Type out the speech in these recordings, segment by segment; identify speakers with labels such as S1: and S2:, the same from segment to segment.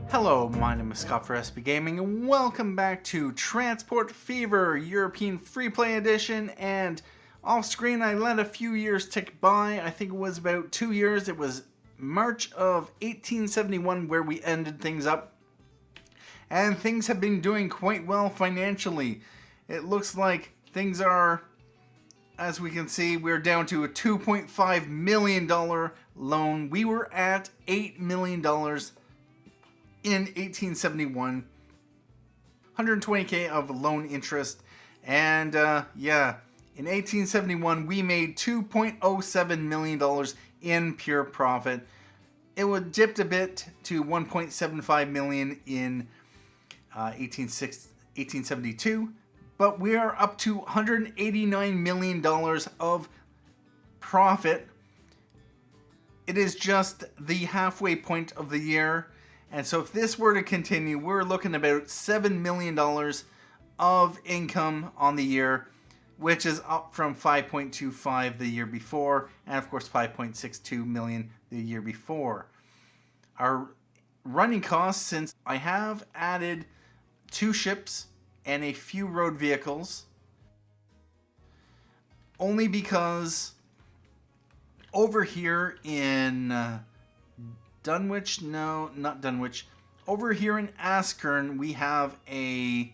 S1: Hello, my name is Scott for SB Gaming, and welcome back to Transport Fever European Freeplay Edition. And off screen, I let a few years tick by. I think it was about 2 years. It was March of 1871 where we ended things up. And things have been doing quite well financially. It looks like things are, as we can see, we're down to a $2.5 million loan. We were at $8 million in 1871, 120k of loan interest, and yeah, in 1871 we made $2.07 million in pure profit. It would dipped a bit to 1.75 million in 1872, but we are up to $189 million of profit. It is just the halfway point of the year. And so if this were to continue, we're looking about $7 million of income on the year, which is up from 5.25 the year before, and of course 5.62 million the year before. Our running costs, since I have added 2 ships and a few road vehicles, only because over here in Dunwich, no, not Dunwich. Over here in Askern, we have a,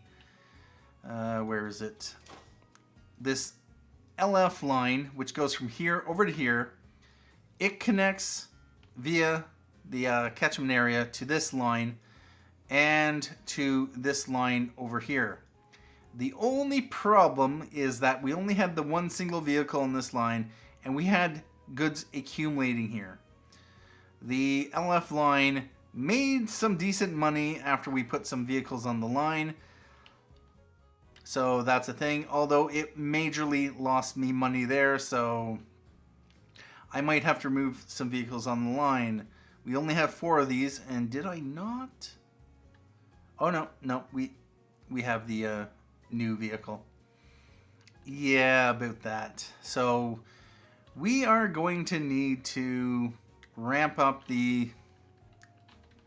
S1: where is it? This LF line, which goes from here over to here. It connects via the catchment area to this line and to this line over here. The only problem is that we only had the one single vehicle on this line, and we had goods accumulating here. The LF line made some decent money after we put some vehicles on the line. So that's a thing, although it majorly lost me money there, so I might have to remove some vehicles on the line. We only have 4 of these, and did I not? Oh no, we have the new vehicle. Yeah, about that. So we are going to need to ramp up the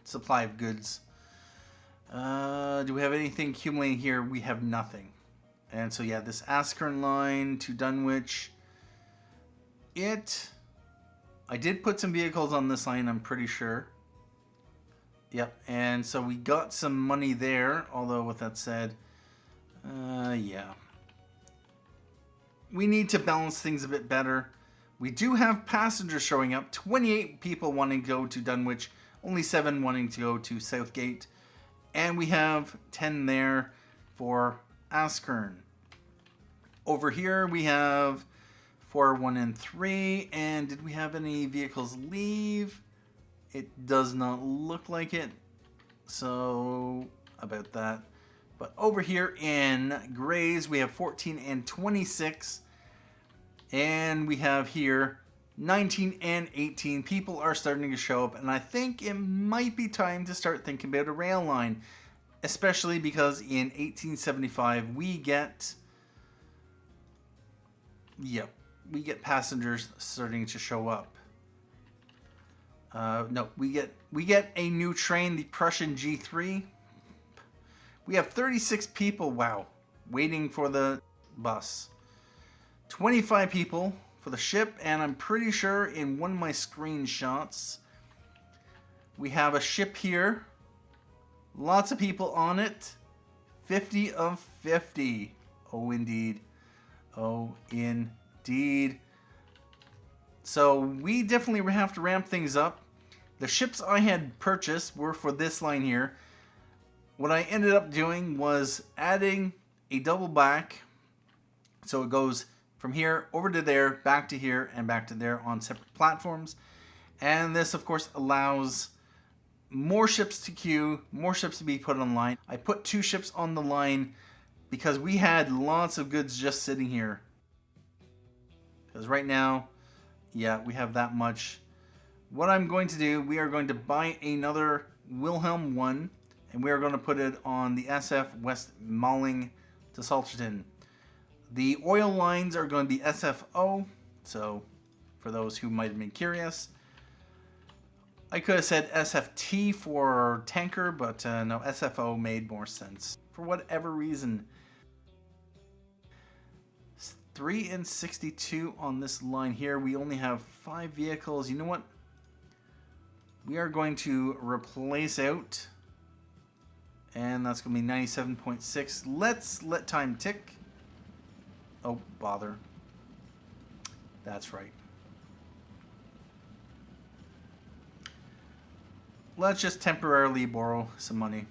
S1: supply of goods. Do we have anything accumulating here? We have nothing. And so yeah, this Askern line to Dunwich, I did put some vehicles on this line, I'm pretty sure. Yep, and so we got some money there, although with that said, yeah. We need to balance things a bit better. We do have passengers showing up, 28 people wanting to go to Dunwich, only 7 wanting to go to Southgate, and we have 10 there for Askern. Over here we have 4, 1, and 3, and did we have any vehicles leave? It does not look like it, so about that. But over here in Grays we have 14 and 26. And we have here 19 and 18. People are starting to show up, and I think it might be time to start thinking about a rail line, especially because in 1875 we get passengers starting to show up. No, we get a new train, the Prussian G3. We have 36 people, wow, waiting for the bus. 25 people for the ship, and I'm pretty sure in one of my screenshots we have a ship here. Lots of people on it. 50 of 50. Oh, indeed. Oh, indeed. So we definitely have to ramp things up. The ships I had purchased were for this line here. What I ended up doing was adding a double back, so it goes from here over to there, back to here, and back to there on separate platforms. And this, of course, allows more ships to queue, more ships to be put online. I put 2 ships on the line because we had lots of goods just sitting here. Because right now, yeah, we have that much. What I'm going to do, we are going to buy another Wilhelm 1, and we are going to put it on the SF West Malling to Salterton. The oil lines are going to be SFO, so for those who might have been curious. I could have said SFT for tanker, but no, SFO made more sense. For whatever reason. 3 and 62 on this line here. We only have 5 vehicles. You know what? We are going to replace out. And that's going to be 97.6. Let's let time tick. Oh, bother. That's right. Let's just temporarily borrow some money.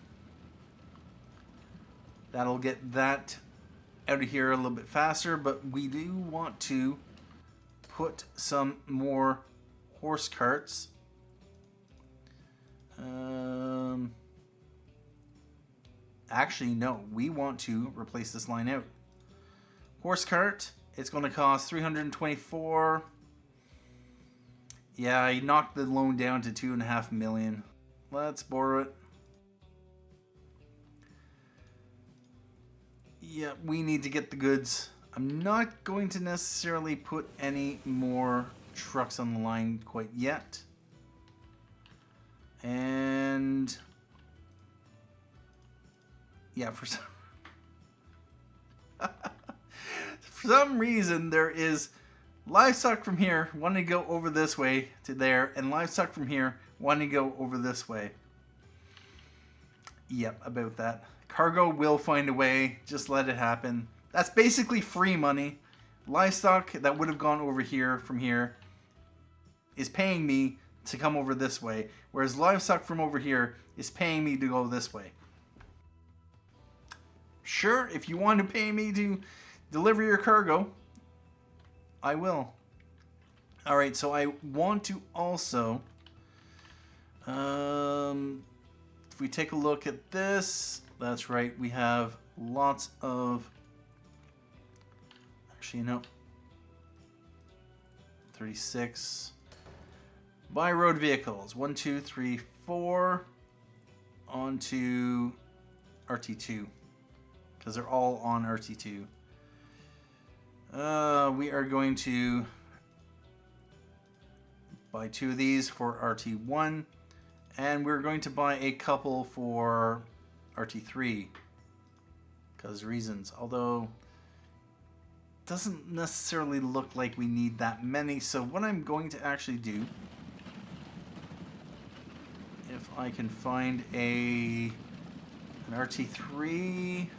S1: That'll get that out of here a little bit faster, but we do want to put some more horse carts. Actually, no, we want to replace this line out. Horse cart, it's going to cost 324. Yeah, I knocked the loan down to 2.5 million. Let's borrow it. Yeah, we need to get the goods. I'm not going to necessarily put any more trucks on the line quite yet. And yeah, for some reason there is livestock from here wanting to go over this way to there, and livestock from here wanting to go over this way. Yep, about that. Cargo will find a way. Just let it happen. That's basically free money. Livestock that would have gone over here from here is paying me to come over this way, whereas livestock from over here is paying me to go this way. Sure, if you want to pay me to deliver your cargo, I will. All right, so I want to also, if we take a look at this, that's right, we have lots of, actually, no, 36. Buy road vehicles, 1, 2, 3, 4, onto RT2, because they're all on RT2. We are going to buy 2 of these for RT1, and we're going to buy a couple for RT3, because reasons, although it doesn't necessarily look like we need that many. So what I'm going to actually do, if I can find an RT3,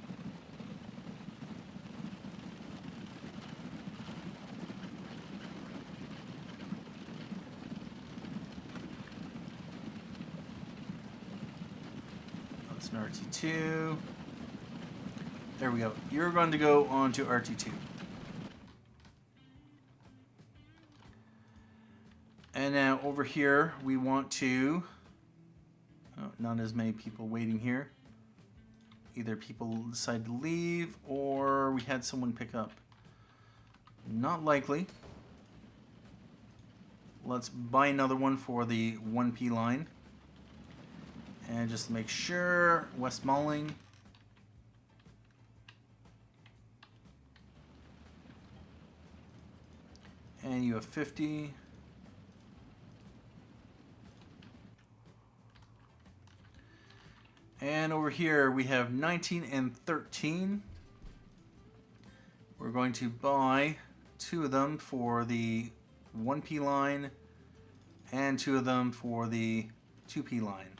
S1: that's an RT2. There we go. You're going to go on to RT2. And now over here, we want to, oh, not as many people waiting here. Either people decide to leave or we had someone pick up. Not likely. Let's buy another one for the 1P line. And just make sure, West Malling. And you have 50. And over here we have 19 and 13. We're going to buy 2 of them for the 1P line and 2 of them for the 2P line.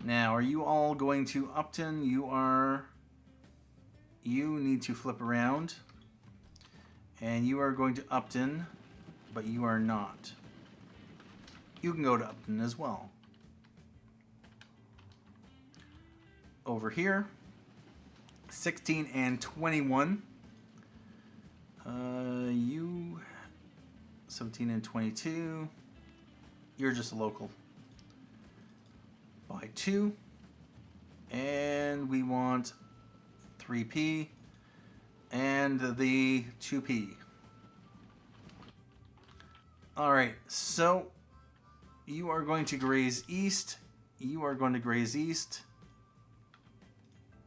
S1: Now, are you all going to Upton? You are. You need to flip around. And you are going to Upton, but you are not. You can go to Upton as well. Over here, 16 and 21. You, 17 and 22. You're just a local. Buy 2. And we want 3P and the 2P. Alright, so you are going to graze east. You are going to graze east.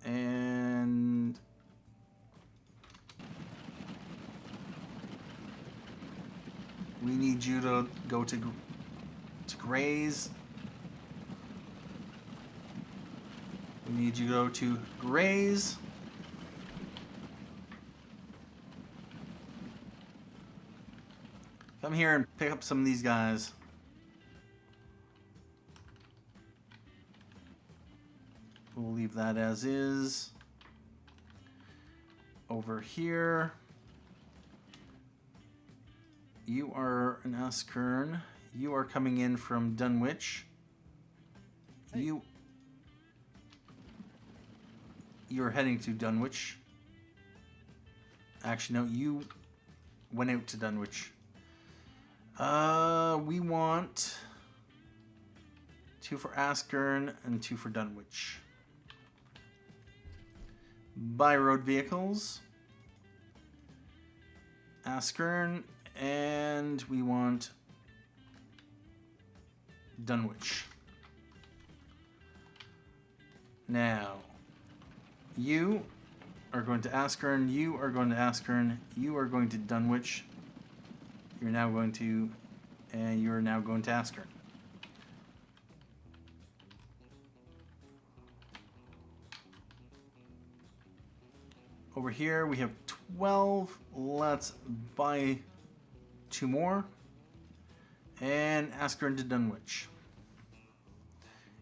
S1: And we need you to go to to graze. We need you to go to graze. Come here and pick up some of these guys. We'll leave that as is. Over here. You are an Askern. You are coming in from Dunwich. Hey. You're heading to Dunwich. Actually, no, you went out to Dunwich. We want 2 for Askern and 2 for Dunwich. Buy road vehicles. Askern, and we want Dunwich. Now, you are going to Askern, you are going to Askern, you are going to Dunwich. You're now going to, and you're now going to Askern. Over here we have 12. Let's buy 2 more. And Askern to Dunwich.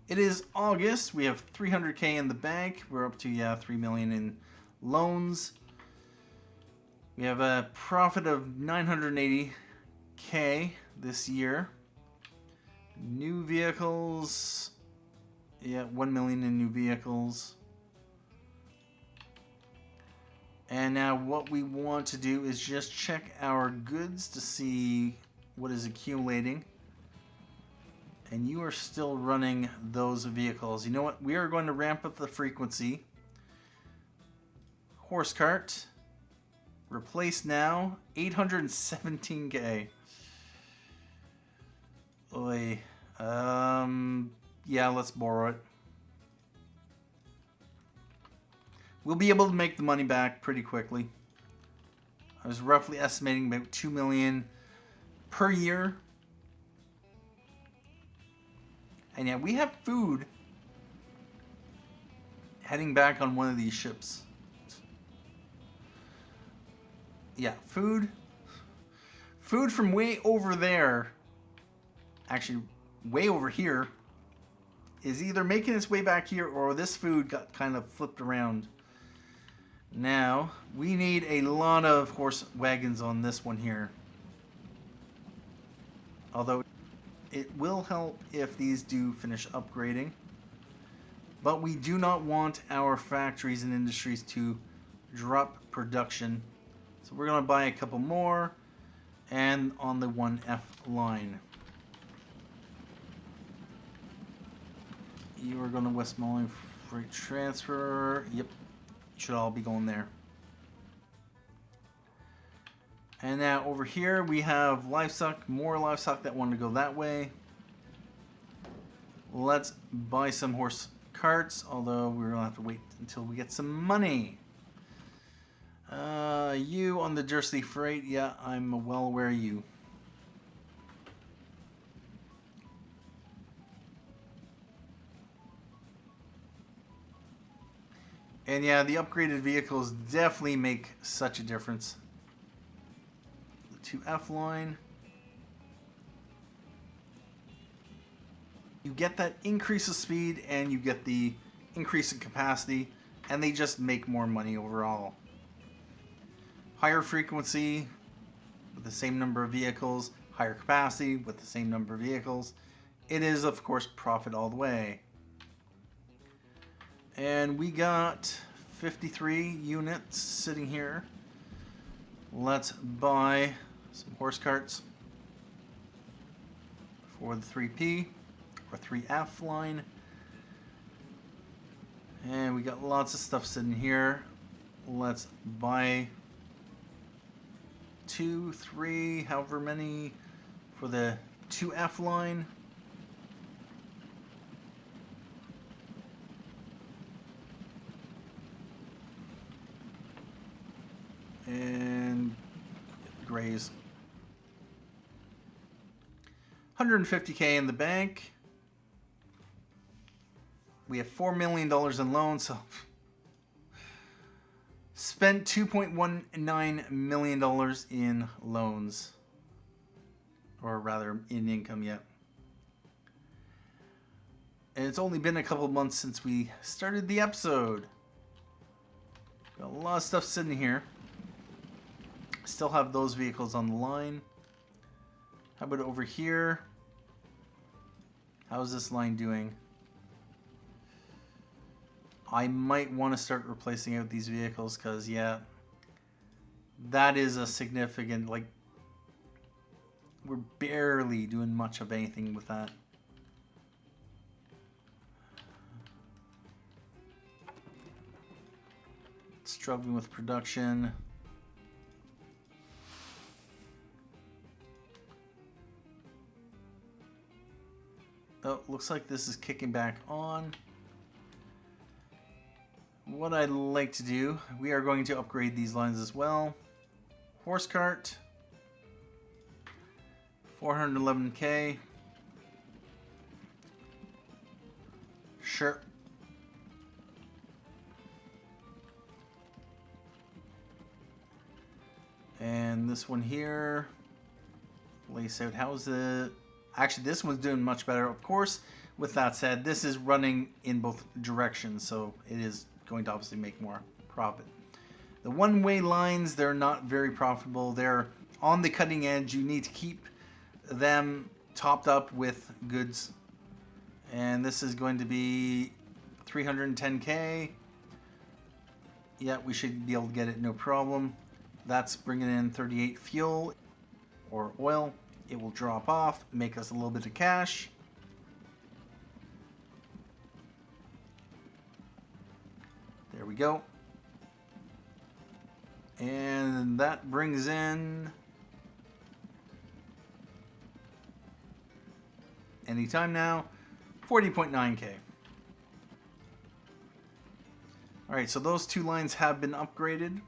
S1: It is August. We have 300k in the bank. We're up to 3 million in loans. We have a profit of 980k this year. New vehicles. 1 million in new vehicles. And now what we want to do is just check our goods to see what is accumulating. And you are still running those vehicles. You know what? We are going to ramp up the frequency. Horse cart. Replace now. 817k. Oy. Yeah, let's borrow it. We'll be able to make the money back pretty quickly. I was roughly estimating about 2 million per year. And yeah, we have food heading back on one of these ships. Yeah, food. Food from way over there, actually way over here, is either making its way back here or this food got kind of flipped around. Now, we need a lot of horse wagons on this one here. Although, it will help if these do finish upgrading. But we do not want our factories and industries to drop production. So we're going to buy a couple more. And on the 1F line. You are going to Westmoreland Freight Transfer. Yep. Should all be going there. And now over here we have livestock, more livestock that want to go that way. Let's buy some horse carts, although we're going to have to wait until we get some money. You on the Dursley Freight, yeah, I'm well aware of you. And yeah, the upgraded vehicles definitely make such a difference. The 2F line. You get that increase of speed and you get the increase in capacity, and they just make more money overall. Higher frequency with the same number of vehicles, higher capacity with the same number of vehicles. It is, of course, profit all the way. And we got 53 units sitting here. Let's buy some horse carts for the 3P or 3F line. And we got lots of stuff sitting here. Let's buy 2, 3, however many for the 2F line. And graze. 150K in the bank. We have $4 million in loans, so spent $2.19 million in loans. Or rather, in income yet. And it's only been a couple months since we started the episode. Got a lot of stuff sitting here. Still have those vehicles on the line. How about over here? How's this line doing? I might want to start replacing out these vehicles because, yeah, that is a significant, like, we're barely doing much of anything with that. Struggling with production. Oh, looks like this is kicking back on. What I'd like to do, we are going to upgrade these lines as well. Horse cart, 411K. Sure. And this one here, lace out. How's it? Actually, this one's doing much better. Of course, with that said, this is running in both directions, so it is going to obviously make more profit. The one-way lines, they're not very profitable. They're on the cutting edge. You need to keep them topped up with goods. And this is going to be 310K. Yeah, we should be able to get it no problem. That's bringing in 38 fuel or oil. It will drop off, make us a little bit of cash. There we go. And that brings in, anytime now, 40.9K. Alright, so those two lines have been upgraded.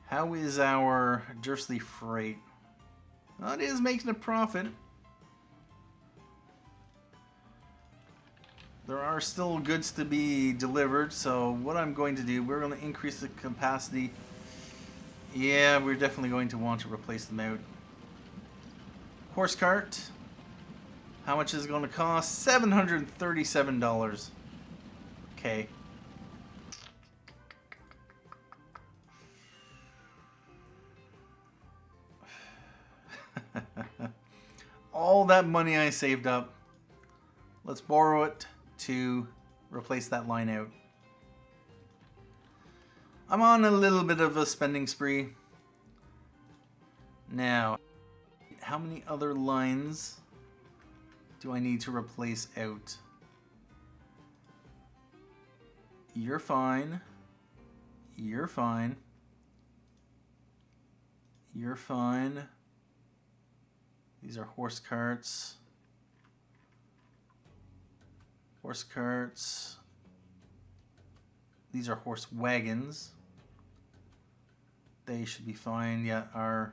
S1: How is our Dursley freight? Well, it is making a profit. There are still goods to be delivered, so what I'm going to do, we're going to increase the capacity. Yeah, we're definitely going to want to replace them out. Horse cart. How much is it going to cost? $737. Okay. All that money I saved up, let's borrow it to replace that line out. I'm on a little bit of a spending spree. Now, how many other lines do I need to replace out? You're fine. You're fine. You're fine. These are horse carts. Horse carts. These are horse wagons. They should be fine. Yeah,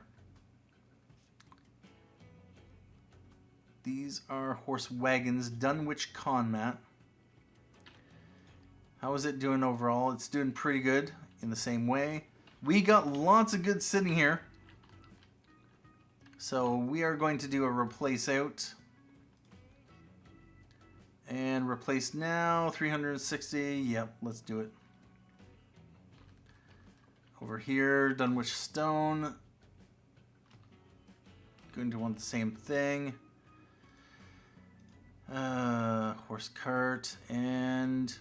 S1: these are horse wagons. Dunwich Conmat. How is it doing overall? It's doing pretty good in the same way. We got lots of goods sitting here. So we are going to do a replace out. And replace now, 360. Yep, let's do it. Over here, Dunwich Stone. Going to want the same thing. Horse cart and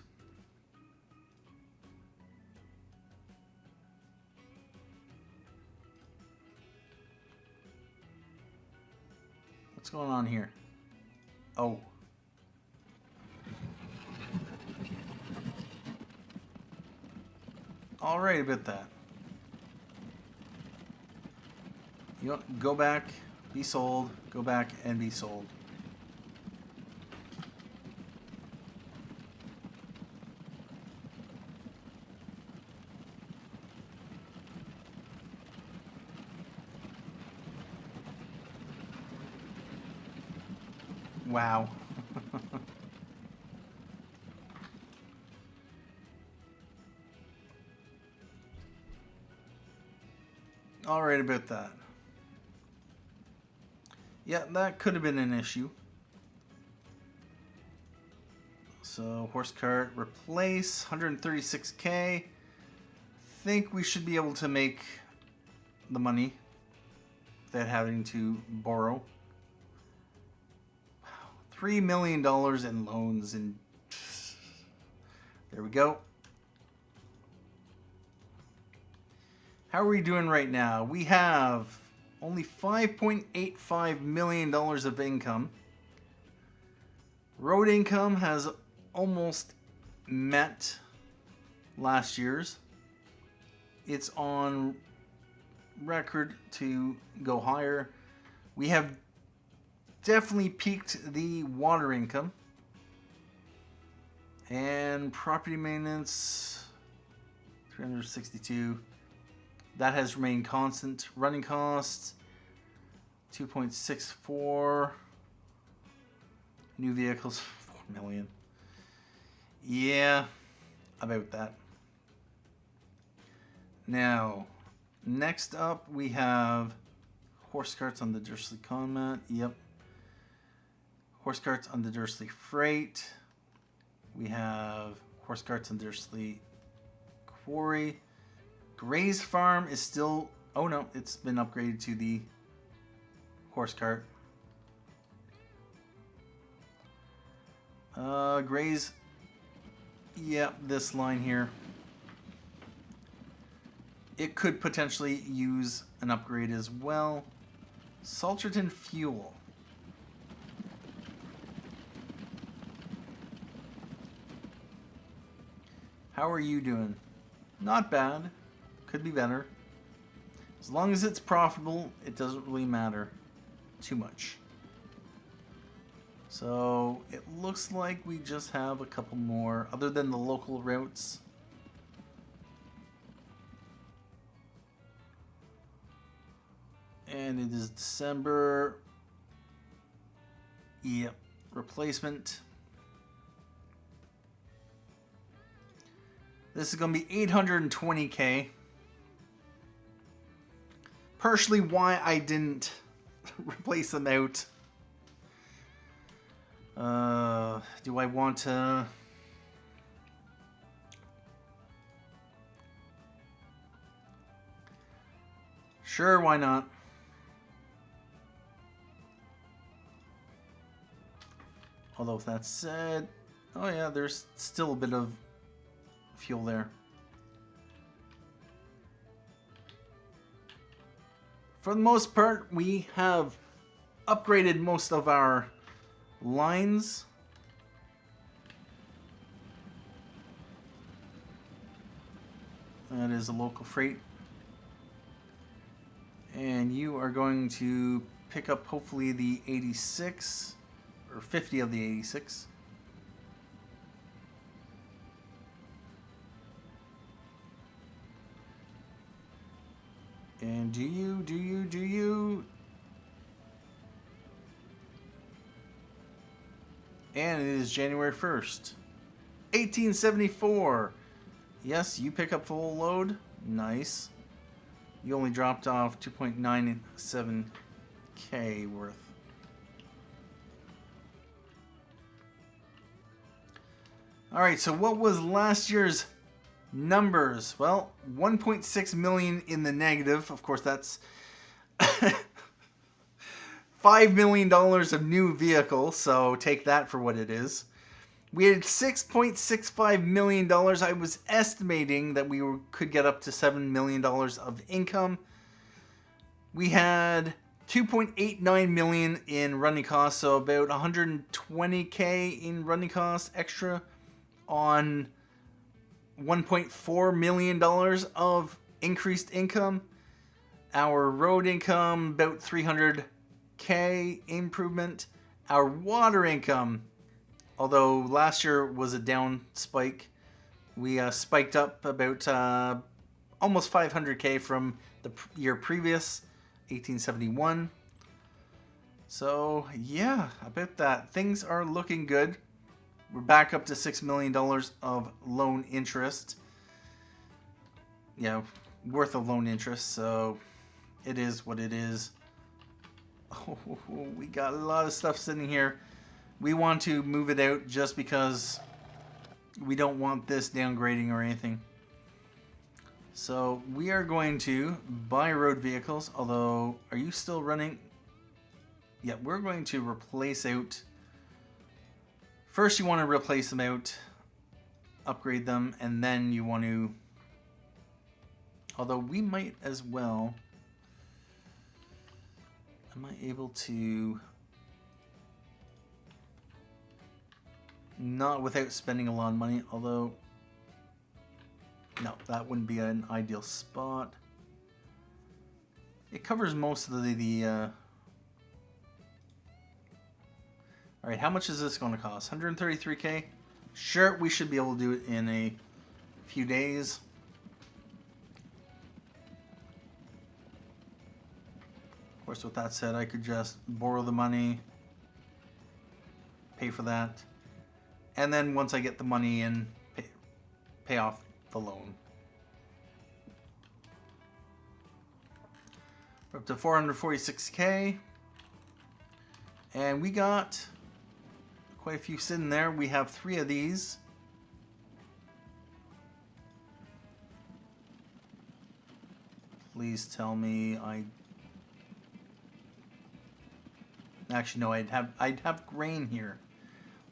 S1: what's going on here? Oh. All right about that. You know, go back, be sold, go back and be sold. Wow. All right about that. Yeah, that could have been an issue. So, horse cart, replace, 136k. Think we should be able to make the money without having to borrow. Wow, $3 million in loans, and there we go. How are we doing right now? We have only $5.85 million of income. Road income has almost met last year's. It's on record to go higher. We have definitely peaked the water income. And property maintenance, 362. That has remained constant. Running costs, 2.64. New vehicles, 4 million. Yeah, about that. Now, next up we have horse carts on the Dursley Conmat. Yep. Horse carts on the Dursley Freight. We have horse carts on Dursley Quarry. Gray's Farm is still... Oh no, it's been upgraded to the horse cart. Gray's... Yep, this line here. It could potentially use an upgrade as well. Salterton Fuel. How are you doing? Not bad. Could be better. As long as it's profitable, it doesn't really matter too much. So it looks like we just have a couple more, other than the local routes. And it is December. Yep. Replacement. This is going to be 820k. Partially why I didn't replace them out. Do I want to... Sure, why not? Although with that said... Oh yeah, there's still a bit of fuel there. For the most part, we have upgraded most of our lines. That is a local freight. And you are going to pick up hopefully the 86 or 50 of the 86. And do you? And it is January 1st. 1874. Yes, you pick up full load. Nice. You only dropped off 2.97k worth. Alright, so what was last year's numbers? Well, 1.6 million in the negative. Of course, that's $5 million of new vehicles, so take that for what it is. We had $6.65 million. I was estimating that we could get up to $7 million of income. We had 2.89 million in running costs, so about 120k in running costs extra on $1.4 million of increased income. Our road income, about 300k improvement. Our water income, although last year was a down spike, we spiked up about almost 500k from the year previous, 1871. So, yeah, about that. Things are looking good. We're back up to $6 million of loan interest. Yeah, worth of loan interest, so it is what it is. Oh, we got a lot of stuff sitting here. We want to move it out just because we don't want this downgrading or anything. So we are going to buy road vehicles, although, are you still running? Yeah, we're going to replace out. First you want to replace them out, upgrade them, and then you want to, although we might as well, am I able to, not without spending a lot of money, although, no, that wouldn't be an ideal spot. It covers most of the Alright, how much is this going to cost? 133k? Sure, we should be able to do it in a few days. Of course, with that said, I could just borrow the money, pay for that, and then once I get the money in, pay off the loan. We're up to 446k, and we got quite a few sitting there. We have 3 of these. Please tell me I... Actually, no, I'd have grain here.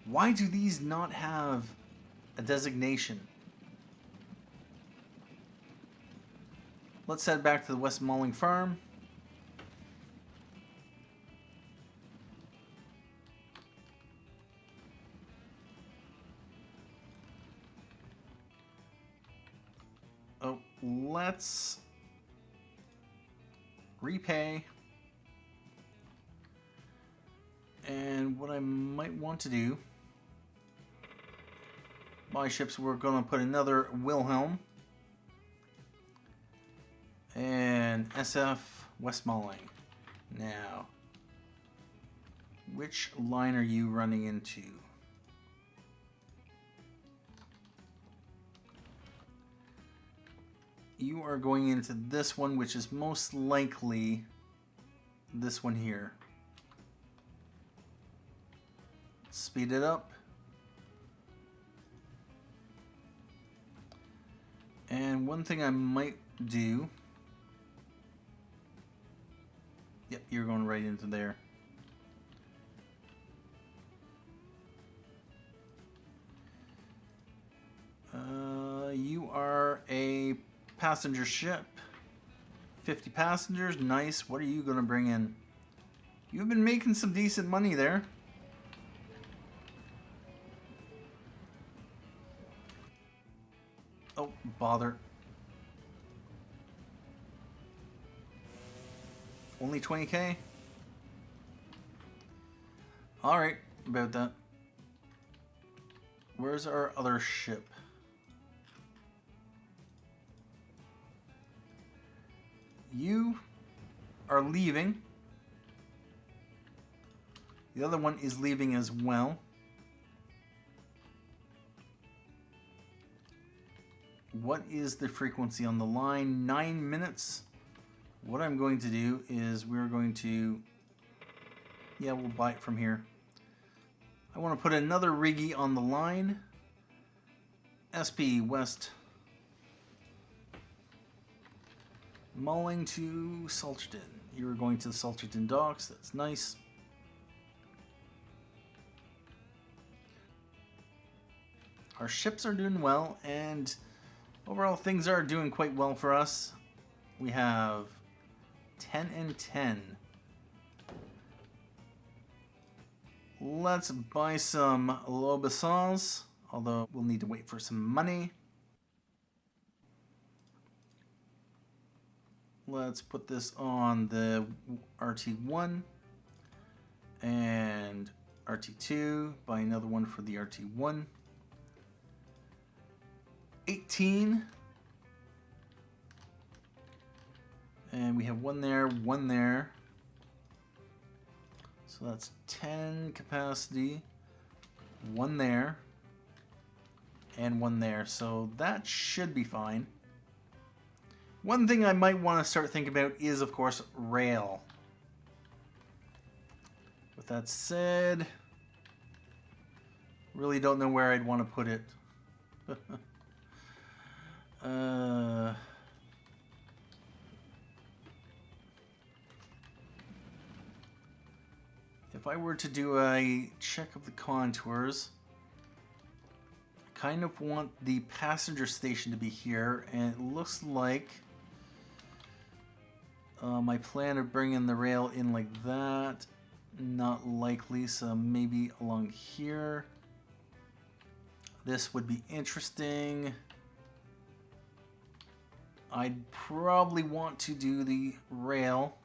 S1: Why do these not have a designation? Let's head back to the West Malling Farm. Oh, let's repay. And what I might want to do, my ships, we're going to put another Wilhelm and SF West Malling. Now, which line are you running into? You are going into this one, which is most likely this one here. Speed it up. And one thing I might do... Yep, you're going right into there. You are a passenger ship. 50 passengers, nice. What are you going to bring in? You've been making some decent money there. Oh, bother. Only 20k? Alright, about that. Where's our other ship? You are leaving. The other one is leaving as well. What is the frequency on the line? 9 minutes. What I'm going to do is we're going to... Yeah, we'll buy it from here. I want to put another Rigi on the line. SP West Malling to Salterton. You're going to the Salterton docks. That's nice. Our ships are doing well, and overall things are doing quite well for us. We have 10 and 10. Let's buy some Lobissons, although we'll need to wait for some money. Let's put this on the RT1 and RT2. Buy another one for the RT1. 18. And we have one there, one there. So that's 10 capacity. One there. And one there. So that should be fine. One thing I might want to start thinking about is, of course, rail. With that said, really don't know where I'd want to put it. If I were to do a check of the contours, I kind of want the passenger station to be here, and it looks like my plan of bringing the rail in like that, not likely, so maybe along here. This would be interesting. I'd probably want to do the rail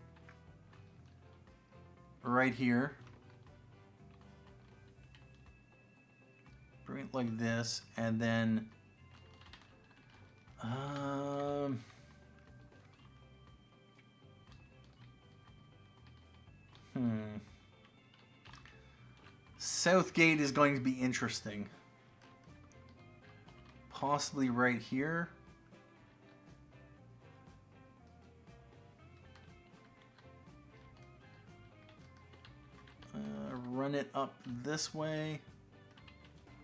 S1: right here. Bring it like this, and then Southgate is going to be interesting. Possibly right here. Run it up this way.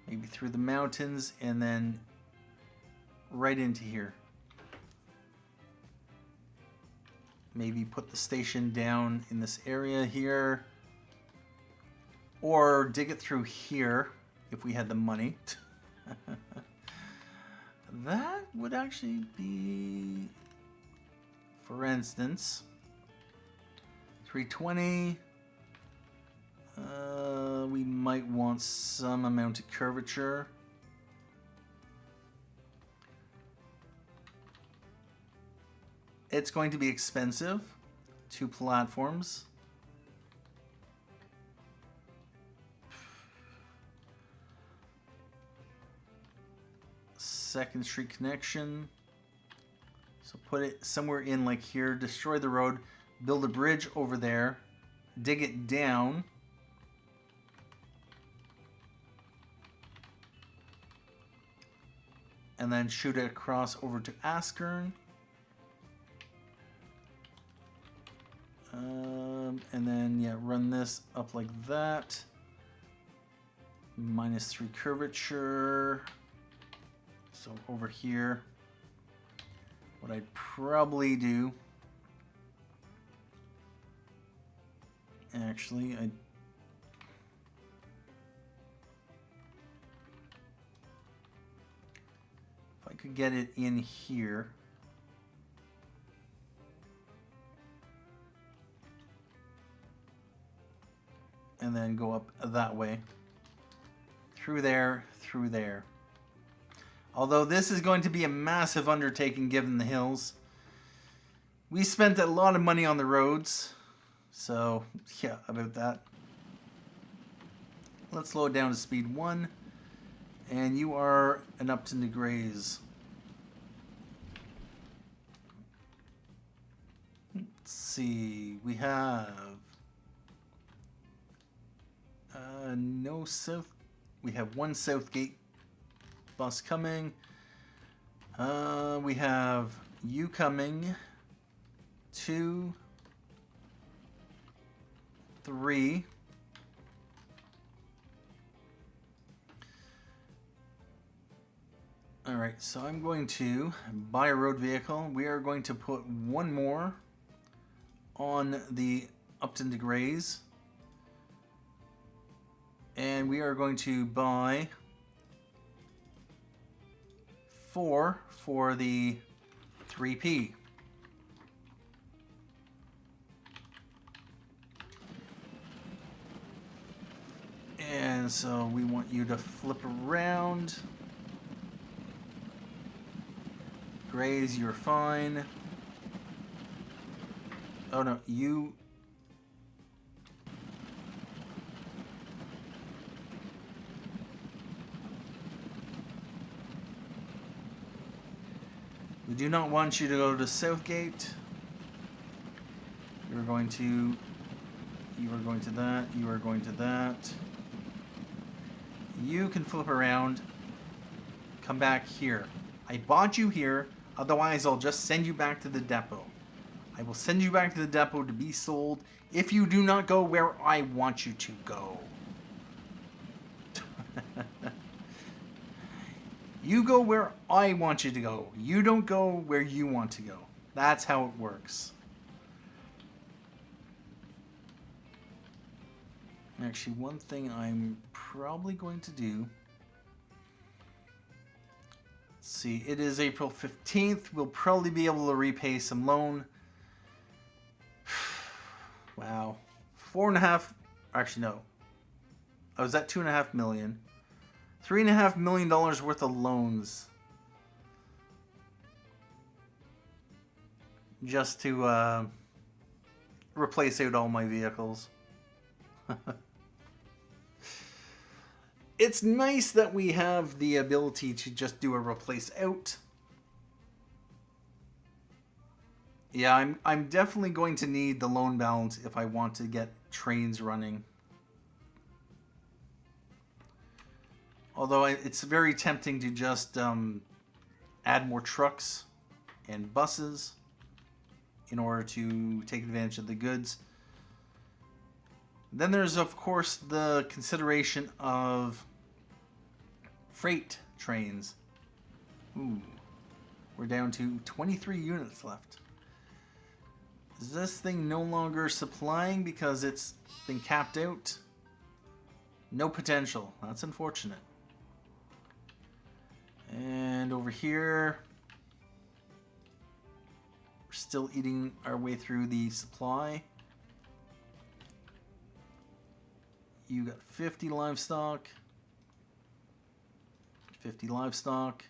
S1: Maybe through the mountains and then right into here. Maybe put the station down in this area here. Or dig it through here if we had the money. That would actually be, for instance, 320. We might want some amount of curvature. It's going to be expensive. 2 platforms. Second Street connection. So put it somewhere in like here. Destroy the road. Build a bridge over there. Dig it down. And then shoot it across over to Askern. And then, yeah, run this up like that. -3 curvature. So over here, what I'd probably do, actually, if I could get it in here. And then go up that way. Through there, through there. Although this is going to be a massive undertaking given the hills. We spent a lot of money on the roads. So, yeah, about that. Let's slow it down to speed 1. And you are an Upton to Grays. Let's see. We have no south. We have 1 Southgate bus coming. We have you coming. 2, 3. All right, so I'm going to buy a road vehicle. We are going to put 1 more on the Upton to Grays. And we are going to buy 4 for the 3P. And so we want you to flip around. Grays, you're fine. Oh no, you... We do not want you to go to Southgate. You're going to You are going to that. You are going to that. You can flip around. Come back here. I bought you here. Otherwise, I'll just send you back to the depot. I will send you back to the depot to be sold if you do not go where I want you to go. You go where I want you to go. You don't go where you want to go. That's how it works. Actually, one thing I'm probably going to do... Let's see, it is April 15th. We'll probably be able to repay some loan. Wow. 4.5... Actually, no. I was at 2.5 million. $3.5 million worth of loans. Just to replace out all my vehicles. It's nice that we have the ability to just do a replace out. Yeah, I'm definitely going to need the loan balance if I want to get trains running. Although it's very tempting to just add more trucks and buses in order to take advantage of the goods. Then there's, of course, the consideration of freight trains. Ooh, we're down to 23 units left. Is this thing no longer supplying because it's been capped out? No potential. That's unfortunate. And over here, we're still eating our way through the supply. You got 50 livestock. 50 livestock.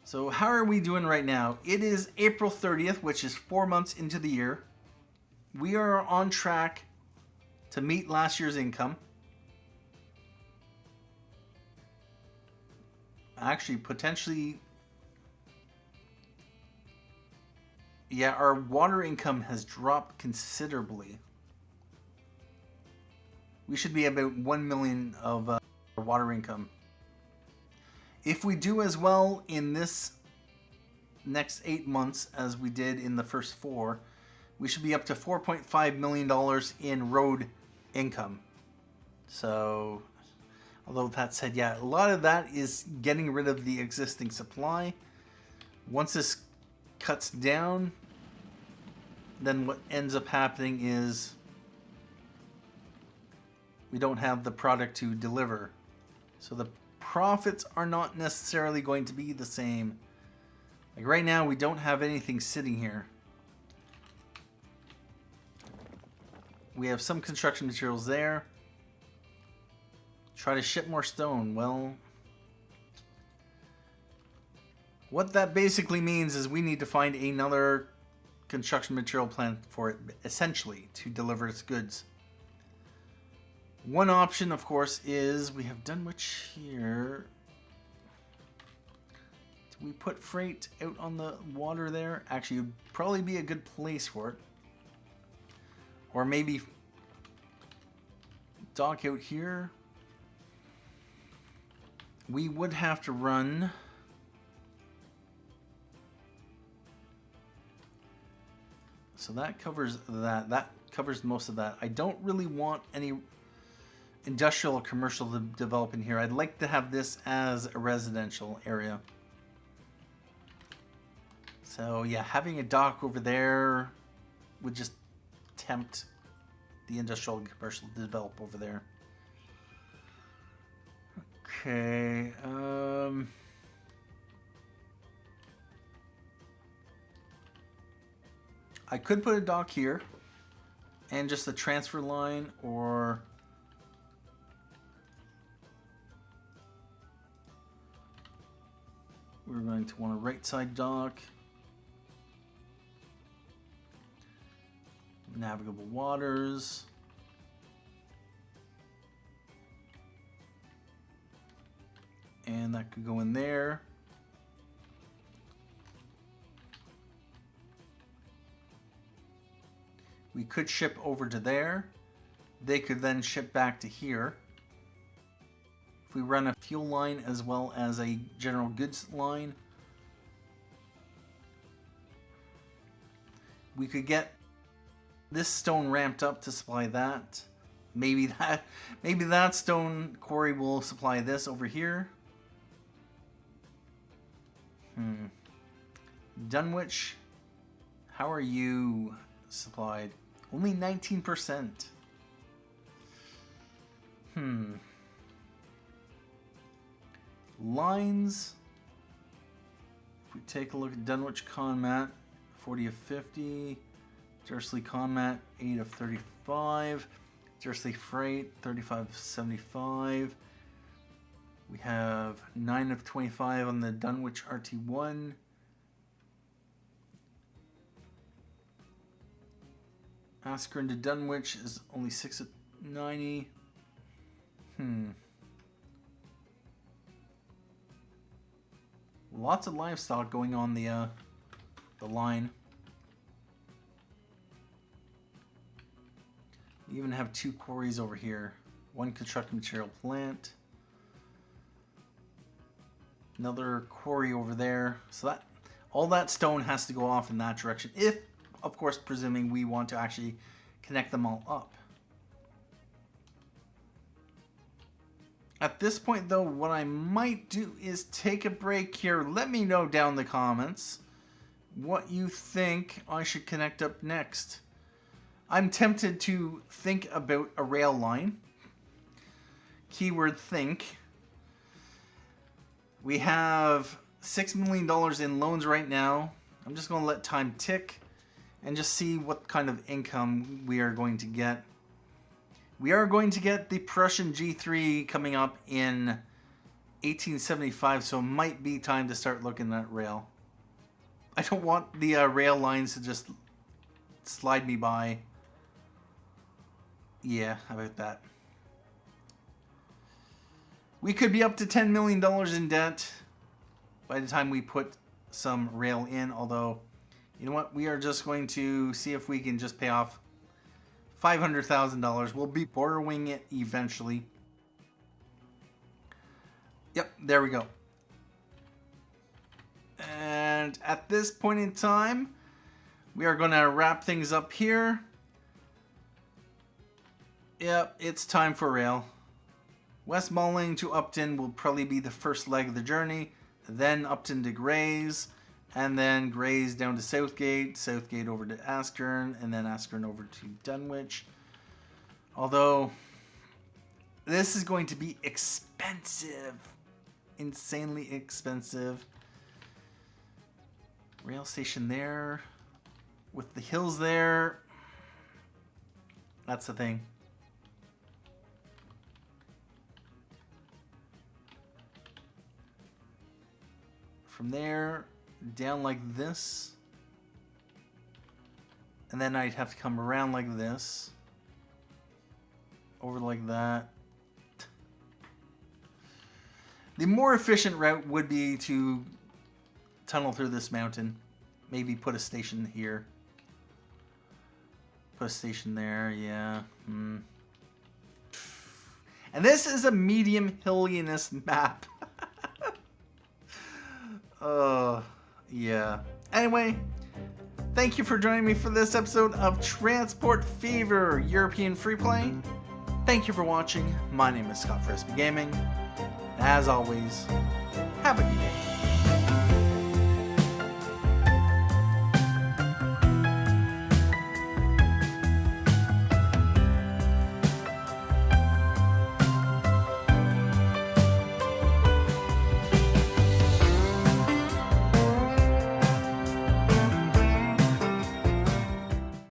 S1: So how are we doing right now? It is April 30th, which is 4 months into the year. We are on track to meet last year's income. Actually, potentially... Yeah, our water income has dropped considerably. We should be about 1 million of water income. If we do as well in this next 8 months as we did in the first 4, we should be up to $4.5 million in road income. So, although that said, yeah, a lot of that is getting rid of the existing supply. Once this cuts down, then what ends up happening is we don't have the product to deliver. So the profits are not necessarily going to be the same. Like right now, we don't have anything sitting here. We have some construction materials there. Try to ship more stone. Well, what that basically means is we need to find another construction material plant for it, essentially, to deliver its goods. One option, of course, is we have Dunwich here. Do we put freight out on the water there? Actually, it would probably be a good place for it. Or maybe dock out here. We would have to run... So that covers that. That covers most of that. I don't really want any industrial or commercial to develop in here. I'd like to have this as a residential area. So yeah, having a dock over there would just tempt the industrial and commercial to develop over there. Okay. I could put a dock here and just a transfer line, or we're going to want a right side dock. Navigable waters. And that could go in there. We could ship over to there. They could then ship back to here. If we run a fuel line as well as a general goods line, we could get this stone ramped up to supply that. Maybe that stone quarry will supply this over here. Dunwich, how are you supplied? Only 19%. Lines. If we take a look at Dunwich Conmat, 40 of 50. Dursley Conmat, 8 of 35. Dursley Freight, 35 of 75. We have 9 of 25 on the Dunwich RT1. Askren to Dunwich is only 6 of 90. Lots of livestock going on the line. We even have 2 quarries over here. One construction material plant. Another quarry over there. So that all that stone has to go off in that direction. If, of course, presuming we want to actually connect them all up. At this point, though, what I might do is take a break here. Let me know down in the comments what you think I should connect up next. I'm tempted to think about a rail line. Keyword think. We have $6 million in loans right now. I'm just going to let time tick and just see what kind of income we are going to get. We are going to get the Prussian G3 coming up in 1875, so it might be time to start looking at rail. I don't want the rail lines to just slide me by. Yeah, how about that? We could be up to $10 million in debt by the time we put some rail in, although, you know what? We are just going to see if we can just pay off $500,000. We'll be borrowing it eventually. Yep, there we go. And at this point in time, we are going to wrap things up here. Yep, it's time for rail. Westmoreland to Upton will probably be the first leg of the journey. Then Upton to Grays. And then Grays down to Southgate. Southgate over to Askern. And then Askern over to Dunwich. Although, this is going to be expensive. Insanely expensive. Rail station there. With the hills there. That's the thing. From there, down like this. And then I'd have to come around like this. Over like that. The more efficient route would be to tunnel through this mountain. Maybe put a station here. Put a station there, yeah. And this is a medium hilliness map. Yeah. Anyway, thank you for joining me for this episode of Transport Fever European Freeplay. Thank you for watching. My name is Scott Frisbee Gaming. And as always, have a good day.